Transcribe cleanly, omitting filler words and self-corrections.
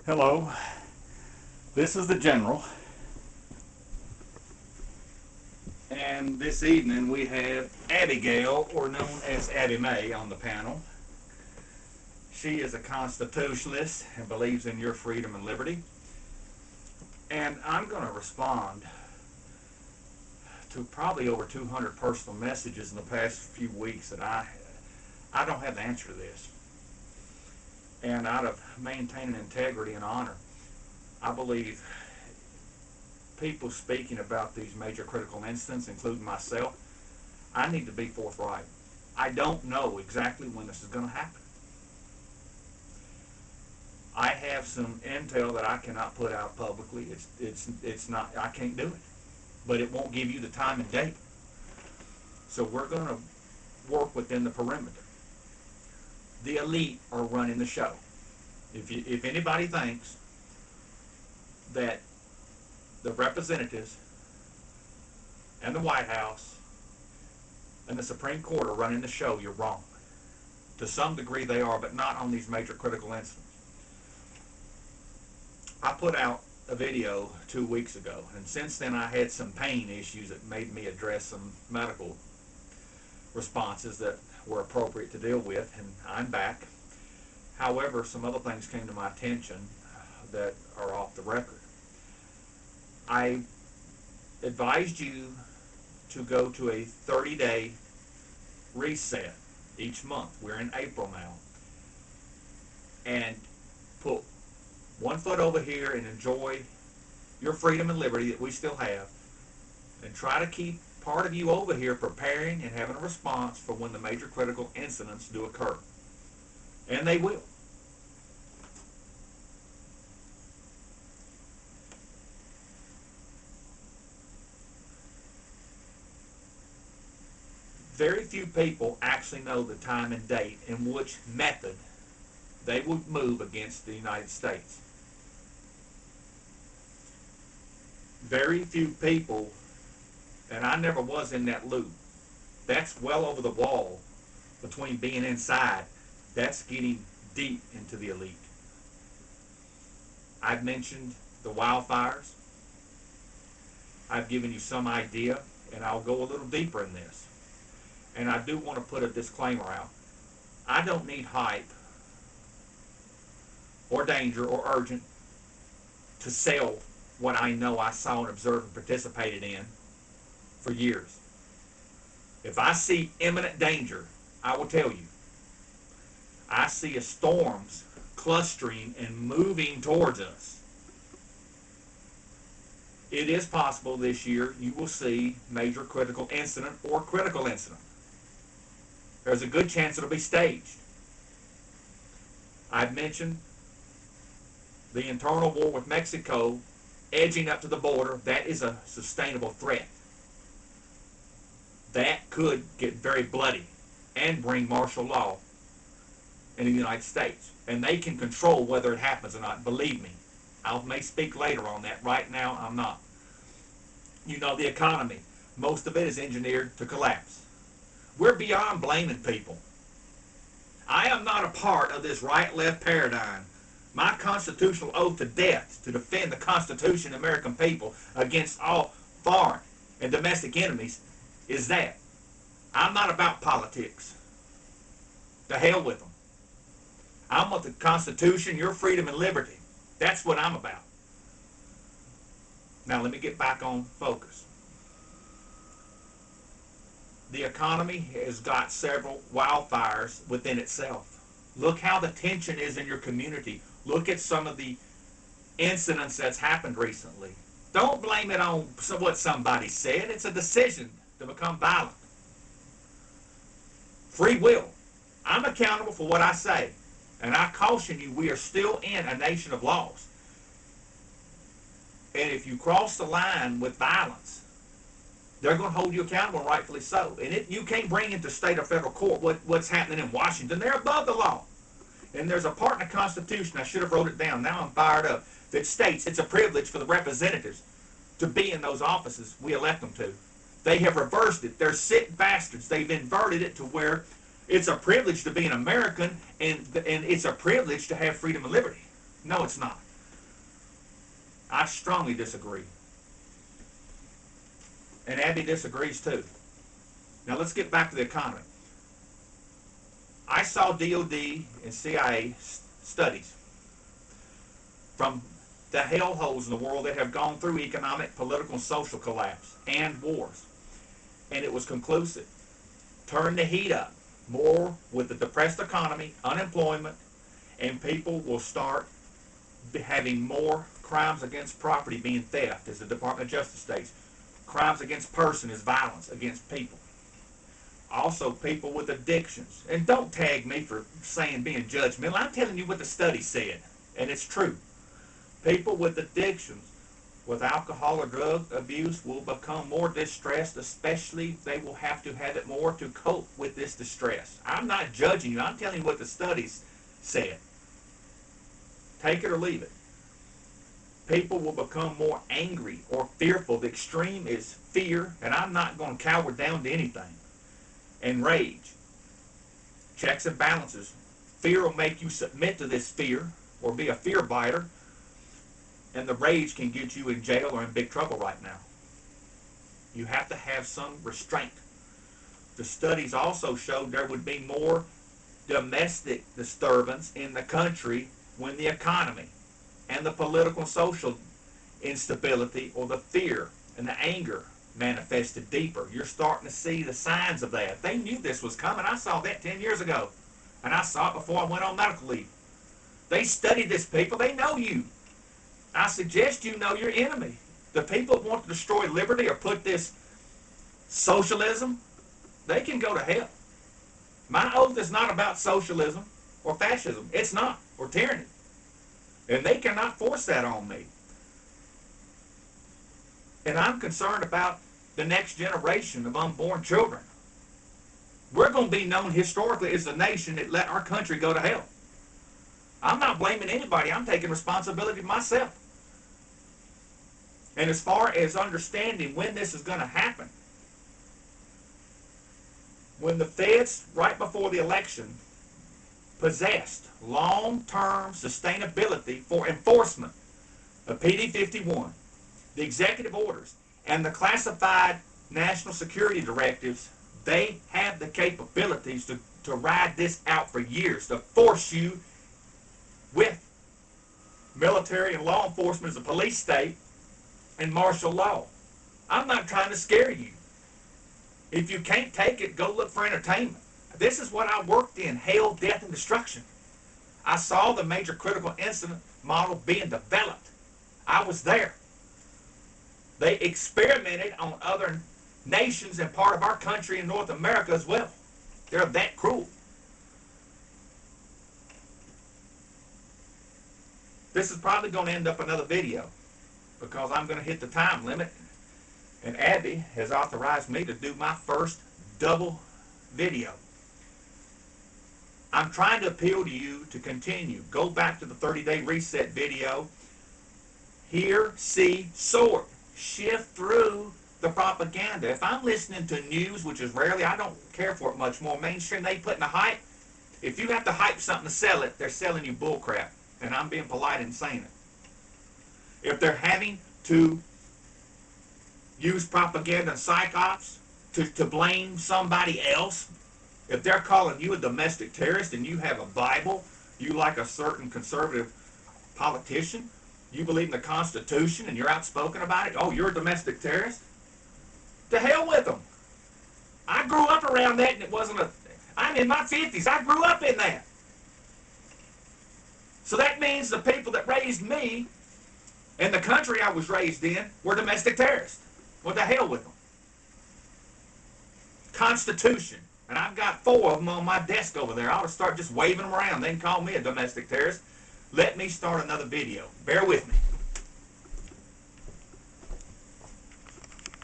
Hello, this is the General, and this evening we have Abigail, or known as Abby May, on the panel. She is a constitutionalist and believes in your freedom and liberty, and I'm going to respond to probably over 200 personal messages in the past few weeks that I don't have the answer to this. And out of maintaining integrity and honor, I believe people speaking about these major critical incidents, including myself, I need to be forthright. I don't know exactly when this is going to happen. I have some intel that I cannot put out publicly. It's not, I can't do it. But it won't give you the time and date. So we're going to work within the perimeter. The elite are running the show. If anybody thinks that the representatives and the White House and the Supreme Court are running the show, you're wrong. To some degree they are, but not on these major critical incidents. I put out a video 2 weeks ago, and since then I had some pain issues that made me address some medical responses that were appropriate to deal with, and I'm back. However, some other things came to my attention that are off the record. I advised you to go to a 30-day reset each month. We're in April now. And put one foot over here and enjoy your freedom and liberty that we still have, and try to keep part of you over here preparing and having a response for when the major critical incidents do occur. And they will. Very few people actually know the time and date in which method they would move against the United States. Very few people, and I never was in that loop. That's well over the wall between being inside. That's getting deep into the elite. I've mentioned the wildfires. I've given you some idea, and I'll go a little deeper in this. And I do want to put a disclaimer out. I don't need hype or danger or urgent to sell what I know I saw and observed and participated in for years. If I see imminent danger, I will tell you. I see storms clustering and moving towards us. It is possible this year you will see major critical incident or critical incident. There's a good chance it'll be staged. I've mentioned the internal war with Mexico edging up to the border. That is a sustainable threat. That could get very bloody and bring martial law in the United States. And they can control whether it happens or not. Believe me. I may speak later on that. Right now, I'm not. You know, the economy, most of it is engineered to collapse. We're beyond blaming people. I am not a part of this right-left paradigm. My constitutional oath to death to defend the Constitution and American people against all foreign and domestic enemies is that. I'm not about politics. To hell with them. I'm with the Constitution, your freedom and liberty. That's what I'm about. Now let me get back on focus. The economy has got several wildfires within itself. Look how the tension is in your community. Look at some of the incidents that's happened recently. Don't blame it on what somebody said. It's a decision to become violent. Free will. I'm accountable for what I say. And I caution you, we are still in a nation of laws. And if you cross the line with violence, they're going to hold you accountable, and rightfully so. And you can't bring into state or federal court what's happening in Washington. They're above the law. And there's a part in the Constitution, I should have wrote it down, now I'm fired up, that states it's a privilege for the representatives to be in those offices we elect them to. They have reversed it. They're sick bastards. They've inverted it to where it's a privilege to be an American and it's a privilege to have freedom and liberty. No, it's not. I strongly disagree. And Abby disagrees too. Now let's get back to the economy. I saw DOD and CIA studies from the hellholes in the world that have gone through economic, political, and social collapse and wars. And it was conclusive. Turn the heat up more with the depressed economy, unemployment, and people will start having more crimes against property being theft, as the Department of Justice states. Crimes against person is violence against people. Also, people with addictions. And don't tag me for saying being judgmental. I'm telling you what the study said, and it's true. People with addictions, with alcohol or drug abuse, will become more distressed, especially they will have to have it more to cope with this distress. I'm not judging you. I'm telling you what the studies said. Take it or leave it. People will become more angry or fearful. The extreme is fear, and I'm not going to cower down to anything. And rage. Checks and balances. Fear will make you submit to this fear or be a fear biter, and the rage can get you in jail or in big trouble right now. You have to have some restraint. The studies also showed there would be more domestic disturbance in the country when the economy and the political and social instability or the fear and the anger manifested deeper. You're starting to see the signs of that. They knew this was coming. I saw that 10 years ago. And I saw it before I went on medical leave. They studied this, people. They know you. I suggest you know your enemy. The people that want to destroy liberty or put this socialism, they can go to hell. My oath is not about socialism or fascism. It's not. Or tyranny. And they cannot force that on me. And I'm concerned about the next generation of unborn children. We're going to be known historically as the nation that let our country go to hell. I'm not blaming anybody. I'm taking responsibility myself. And as far as understanding when this is going to happen, when the feds, right before the election, possessed long-term sustainability for enforcement of PD 51, the executive orders, and the classified national security directives, they have the capabilities to ride this out for years, to force you with military and law enforcement as a police state and martial law. I'm not trying to scare you. If you can't take it, go look for entertainment. This is what I worked in, hell, death, and destruction. I saw the major critical incident model being developed. I was there. They experimented on other nations and part of our country in North America as well. They're that cruel. This is probably going to end up another video because I'm going to hit the time limit. And Abby has authorized me to do my first double video. I'm trying to appeal to you to continue. Go back to the 30-day reset video. Hear, see, sort. Shift through the propaganda. If I'm listening to news, which is rarely, I don't care for it much more. Mainstream, they put in a hype. If you have to hype something to sell it, they're selling you bullcrap. And I'm being polite in saying it. If they're having to use propaganda and psyops to blame somebody else, if they're calling you a domestic terrorist and you have a Bible, you like a certain conservative politician, you believe in the Constitution and you're outspoken about it, oh, you're a domestic terrorist? To hell with them. I grew up around that and it wasn't a... I'm in my 50s. I grew up in that. So that means the people that raised me and the country I was raised in were domestic terrorists. What the hell with them? Constitution. And I've got 4 of them on my desk over there. I ought to start just waving them around. They can call me a domestic terrorist. Let me start another video. Bear with me.